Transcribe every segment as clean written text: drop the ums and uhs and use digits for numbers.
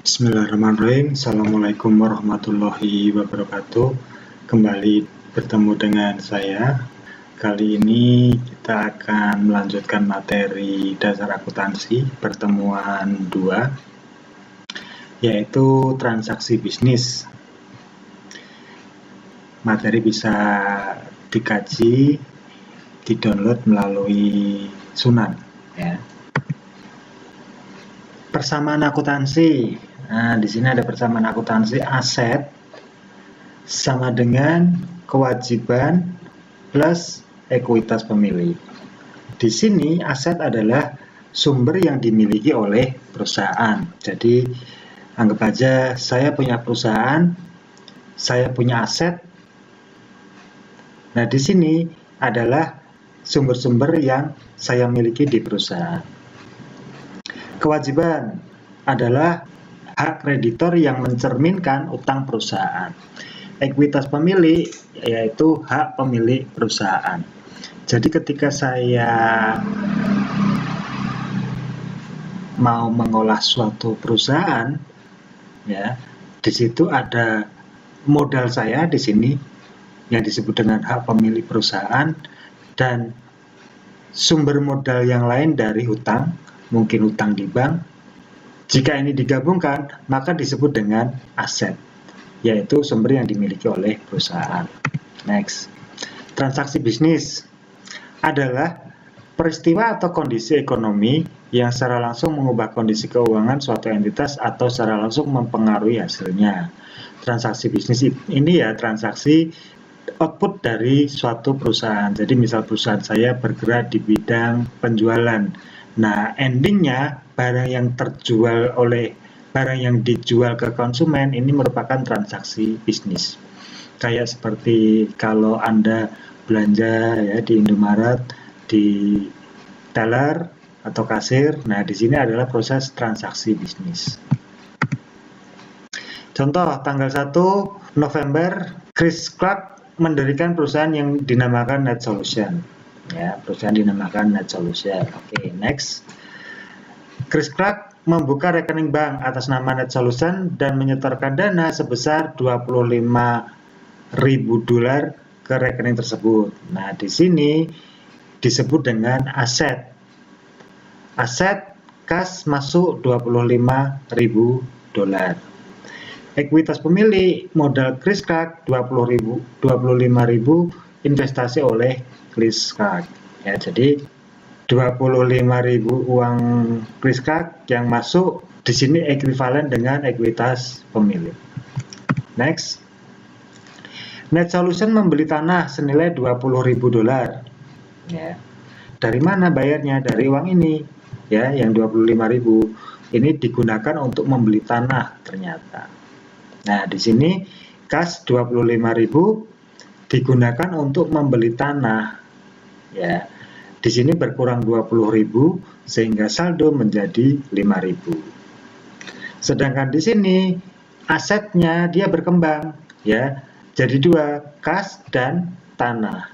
Bismillahirrahmanirrahim. Assalamualaikum warahmatullahi wabarakatuh. Kembali bertemu dengan saya. Kali ini kita akan melanjutkan materi dasar akuntansi pertemuan 2, yaitu transaksi bisnis. Materi bisa dikaji, di-download melalui Sunan, ya. Persamaan akuntansi. Nah, di sini ada persamaan akuntansi aset sama dengan kewajiban plus ekuitas pemilik. Di sini aset adalah sumber yang dimiliki oleh perusahaan. Jadi anggap aja saya punya perusahaan, saya punya aset. Nah, di sini adalah sumber-sumber yang saya miliki di perusahaan. Kewajiban adalah hak kreditor yang mencerminkan utang perusahaan. Ekuitas pemilik yaitu hak pemilik perusahaan. Jadi ketika saya mau mengolah suatu perusahaan, ya, di situ ada modal saya di sini yang disebut dengan hak pemilik perusahaan, dan sumber modal yang lain dari hutang, mungkin hutang di bank. Jika ini digabungkan, maka disebut dengan aset, yaitu sumber yang dimiliki oleh perusahaan. Next, transaksi bisnis adalah peristiwa atau kondisi ekonomi yang secara langsung mengubah kondisi keuangan suatu entitas atau secara langsung mempengaruhi hasilnya. Transaksi bisnis ini ya transaksi output dari suatu perusahaan. Jadi misal perusahaan saya bergerak di bidang penjualan. Nah, endingnya barang yang dijual ke konsumen ini merupakan transaksi bisnis. Kayak seperti kalau Anda belanja ya di Indomaret, di teller atau kasir. Nah, di sini adalah proses transaksi bisnis. Contoh, tanggal 1 November, Chris Clark mendirikan perusahaan yang dinamakan Net Solution. Ya, perusahaan dinamakan Net Solution. Oke, next. Chris Clark membuka rekening bank atas nama Net Solution dan menyetorkan dana sebesar $25.000 ke rekening tersebut. Nah, di sini disebut dengan aset. Aset kas masuk $25.000. Ekuitas pemilik modal Chris Clark $25.000 investasi oleh Chris Clark. Ya, jadi $25.000 uang Chris Clark yang masuk di sini ekuivalen dengan ekuitas pemilik. Next. Net Solution membeli tanah senilai $20.000. Ya. Dari mana bayarnya? Dari uang ini. Ya, yang $25.000 ini digunakan untuk membeli tanah ternyata. Nah, di sini kas $25.000 digunakan untuk membeli tanah. Ya. Di sini berkurang $20.000 sehingga saldo menjadi $5.000. Sedangkan di sini asetnya dia berkembang, ya. Jadi dua, kas dan tanah.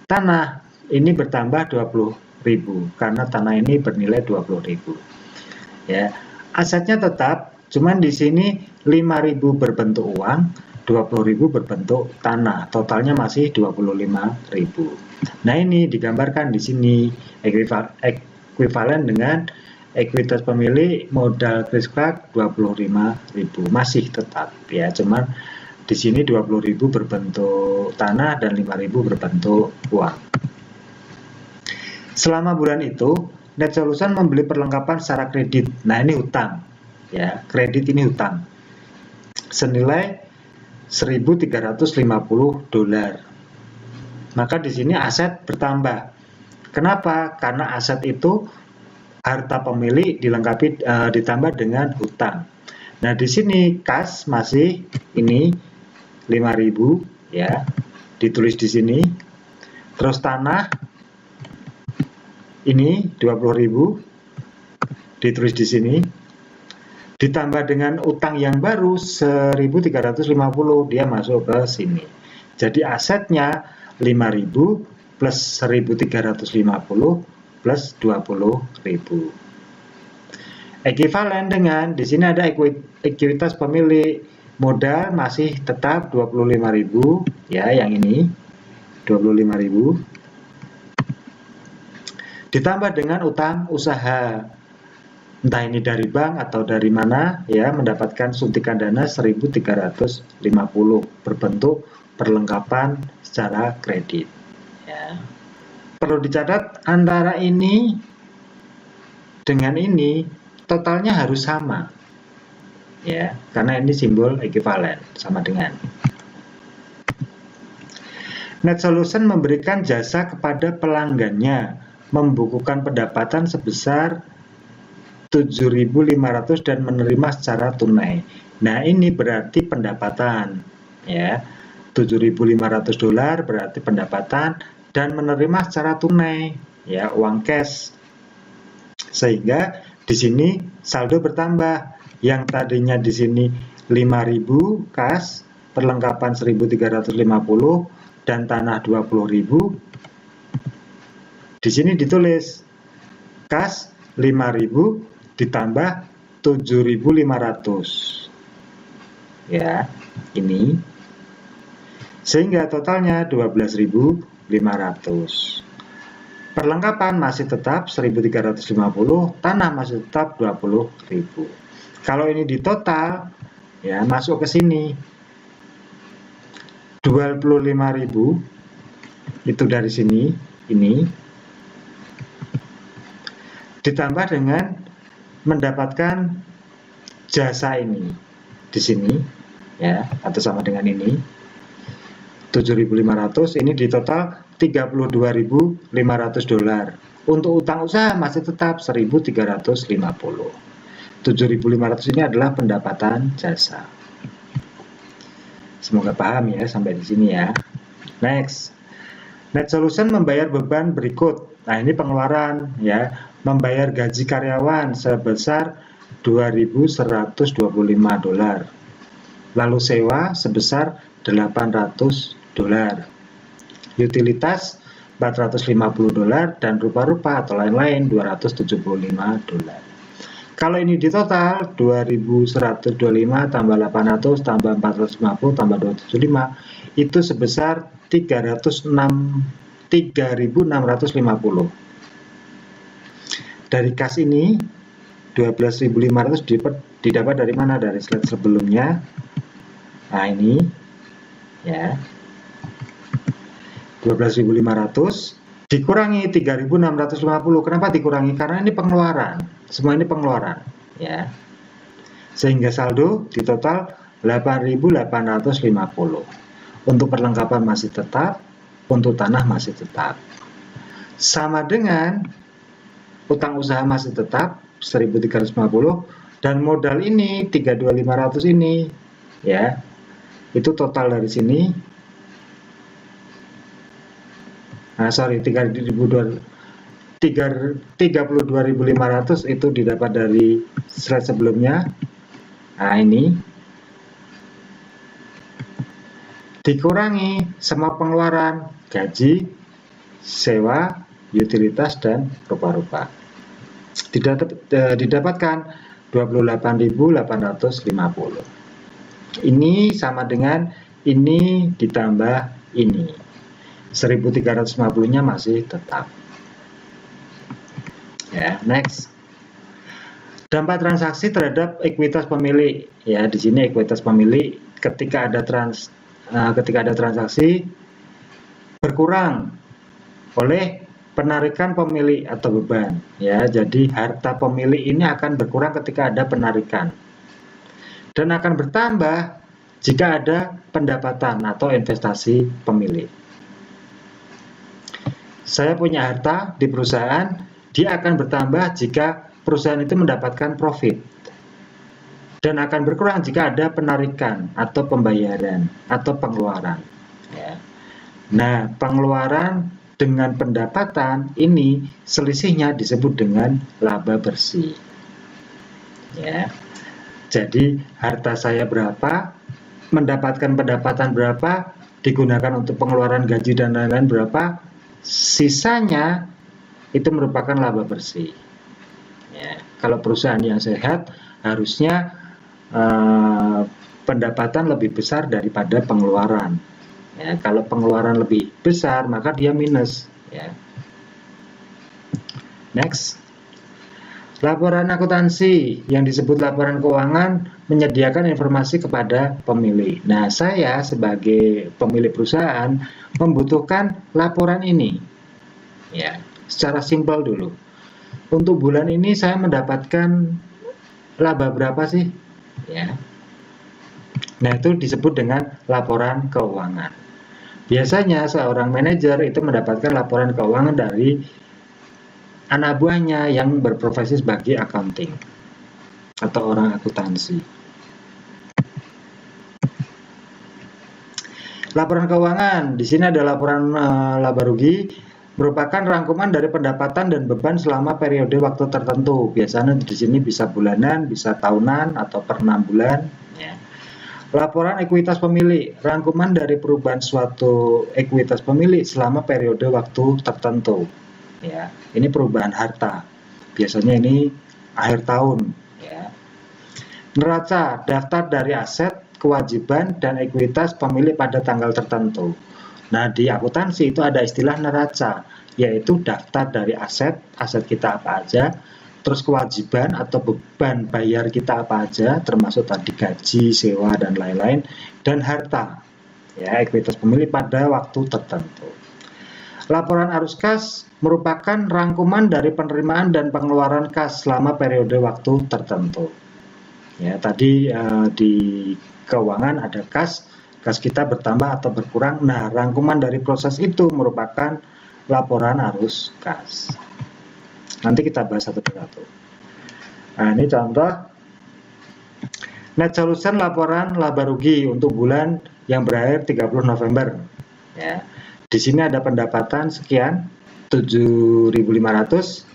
Tanah ini bertambah $20.000 karena tanah ini bernilai $20.000. Ya. Asetnya tetap, cuman di sini $5.000 berbentuk uang, $20.000 berbentuk tanah. Totalnya masih $25.000. Nah, ini digambarkan di sini ekuivalen dengan ekuitas pemilik modal Chris Clark $25.000 masih tetap ya, cuman di sini $20.000 berbentuk tanah dan $5.000 berbentuk uang. Selama bulan itu Net Solution membeli perlengkapan secara kredit. Nah, ini hutang ya, kredit ini hutang senilai $1.350. Maka di sini aset bertambah. Kenapa? Karena aset itu harta pemilik dilengkapi ditambah dengan hutang. Nah, di sini kas masih ini $5.000 ya, ditulis di sini. Terus tanah ini $20.000 ditulis di sini. Ditambah dengan utang yang baru $1.350, dia masuk ke sini. Jadi asetnya $5.000 plus $1.350 plus $20.000. Ekuivalen dengan di sini ada ekuitas pemilik, modal masih tetap 25.000 ya, yang ini 25.000 ditambah dengan utang usaha, entah ini dari bank atau dari mana ya, mendapatkan suntikan dana 1.350 berbentuk perlengkapan secara kredit ya. Perlu dicatat, antara ini dengan ini totalnya harus sama ya, karena ini simbol ekuivalen, sama dengan. Net Solution memberikan jasa kepada pelanggannya, membukukan pendapatan sebesar 7.500 dan menerima secara tunai. Nah, ini berarti pendapatan ya. $7.500 berarti pendapatan dan menerima secara tunai ya, uang cash. Sehingga di sini saldo bertambah, yang tadinya di sini 5.000 kas, perlengkapan 1.350 dan tanah 20.000. Di sini ditulis kas 5.000 ditambah 7.500 ya, ini sehingga totalnya 12.500. Perlengkapan masih tetap 1.350, tanah masih tetap 20.000. Kalau ini di total ya, masuk ke sini 25.000 itu dari sini, ini ditambah dengan mendapatkan jasa ini di sini ya, atau sama dengan ini 7.500, ini di total $32.500. Untuk utang usaha masih tetap 1.350. 7.500 ini adalah pendapatan jasa. Semoga paham ya sampai di sini ya. Next, Net Solution membayar beban berikut. Nah, ini pengeluaran ya, membayar gaji karyawan sebesar $2.125. Lalu sewa sebesar $800. Utilitas $450 dan rupa-rupa atau lain-lain $275. Kalau ini di total 2.125 tambah 800 tambah 450 tambah 275 itu sebesar 3.650. Dari kas ini 12.500 didapat dari mana? Dari slide sebelumnya. Nah, ini ya, 12.500 dikurangi 3.650. Kenapa dikurangi? Karena ini pengeluaran. Semua ini pengeluaran ya. Sehingga saldo di total 8.850. Untuk perlengkapan masih tetap, untuk tanah masih tetap. Sama dengan utang usaha masih tetap 1.350 dan modal ini 32.500 ini ya. Itu total dari sini. Nah, sorry, 32.500 itu didapat dari slide sebelumnya. Nah, ini dikurangi semua pengeluaran, gaji, sewa, utilitas, dan rupa-rupa. Didapatkan 28.850. Ini sama dengan ini ditambah ini. 1.350-nya masih tetap. Ya, next. Dampak transaksi terhadap ekuitas pemilik. Ya, di sini ekuitas pemilik ketika ada transaksi berkurang oleh penarikan pemilik atau beban. Ya, jadi harta pemilik ini akan berkurang ketika ada penarikan. Dan akan bertambah jika ada pendapatan atau investasi pemilik. Saya punya harta di perusahaan, dia akan bertambah jika perusahaan itu mendapatkan profit. Dan akan berkurang jika ada penarikan atau pembayaran atau pengeluaran. Ya. Nah, pengeluaran dengan pendapatan ini selisihnya disebut dengan laba bersih. Ya. Jadi harta saya berapa, mendapatkan pendapatan berapa, digunakan untuk pengeluaran gaji dan lain-lain berapa, sisanya itu merupakan laba bersih. Ya. Kalau perusahaan yang sehat harusnya pendapatan lebih besar daripada pengeluaran. Ya, kalau pengeluaran lebih besar maka dia minus. Ya. Next. Laporan akuntansi yang disebut laporan keuangan menyediakan informasi kepada pemilik. Nah, saya sebagai pemilik perusahaan membutuhkan laporan ini. Ya, secara simpel dulu. Untuk bulan ini saya mendapatkan laba berapa sih? Ya. Nah, itu disebut dengan laporan keuangan. Biasanya seorang manajer itu mendapatkan laporan keuangan dari anak buahnya yang berprofesi sebagai accounting atau orang akuntansi. Laporan keuangan, di sini ada laporan laba rugi, merupakan rangkuman dari pendapatan dan beban selama periode waktu tertentu. Biasanya di sini bisa bulanan, bisa tahunan, atau per 6 bulan. Ya. Laporan ekuitas pemilik, rangkuman dari perubahan suatu ekuitas pemilik selama periode waktu tertentu. Ya, ini perubahan harta. Biasanya ini akhir tahun. Ya. Neraca, daftar dari aset, kewajiban, dan ekuitas pemilik pada tanggal tertentu. Nah, di akuntansi itu ada istilah neraca, yaitu daftar dari aset kita apa aja, terus kewajiban atau beban bayar kita apa aja, termasuk tadi gaji, sewa, dan lain-lain, dan harta, ya, ekuitas pemilik pada waktu tertentu. Laporan arus kas merupakan rangkuman dari penerimaan dan pengeluaran kas selama periode waktu tertentu. Ya, tadi di keuangan ada kas kita bertambah atau berkurang. Nah, rangkuman dari proses itu merupakan laporan arus kas. Nanti kita bahas satu persatu. Nah, ini contoh net solution laporan laba rugi untuk bulan yang berakhir 30 November. Ya. Di sini ada pendapatan sekian, 7.500,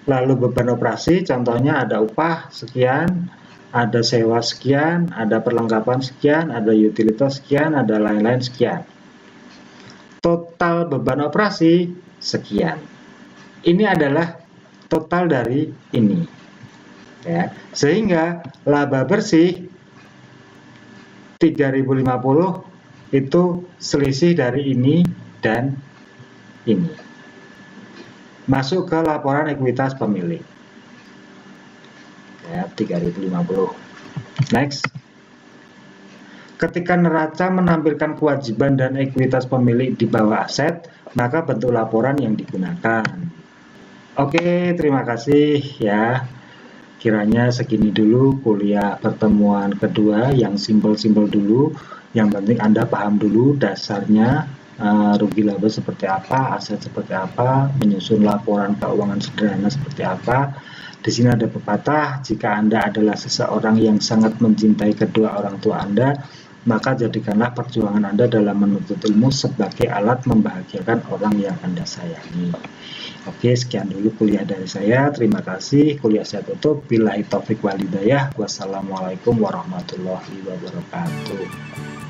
lalu beban operasi, contohnya ada upah sekian, ada sewa sekian, ada perlengkapan sekian, ada utilitas sekian, ada lain-lain sekian. Total beban operasi sekian. Ini adalah total dari ini. Ya, sehingga laba bersih 3.050 itu selisih dari ini dan ini. Masuk ke laporan ekuitas pemilik. Ya, 3.050. Next. Ketika neraca menampilkan kewajiban dan ekuitas pemilik di bawah aset, maka bentuk laporan yang digunakan. Oke, terima kasih ya. Kiranya segini dulu kuliah pertemuan kedua yang simpel-simpel dulu. Yang penting Anda paham dulu dasarnya, rugi laba seperti apa, aset seperti apa, menyusun laporan keuangan sederhana seperti apa. Di sini ada pepatah, jika Anda adalah seseorang yang sangat mencintai kedua orang tua Anda, maka jadikanlah perjuangan Anda dalam menuntut ilmu sebagai alat membahagiakan orang yang Anda sayangi. Oke, sekian dulu kuliah dari saya. Terima kasih. Kuliah saya tutup. Billahi taufik wal hidayah. Wassalamualaikum warahmatullahi wabarakatuh.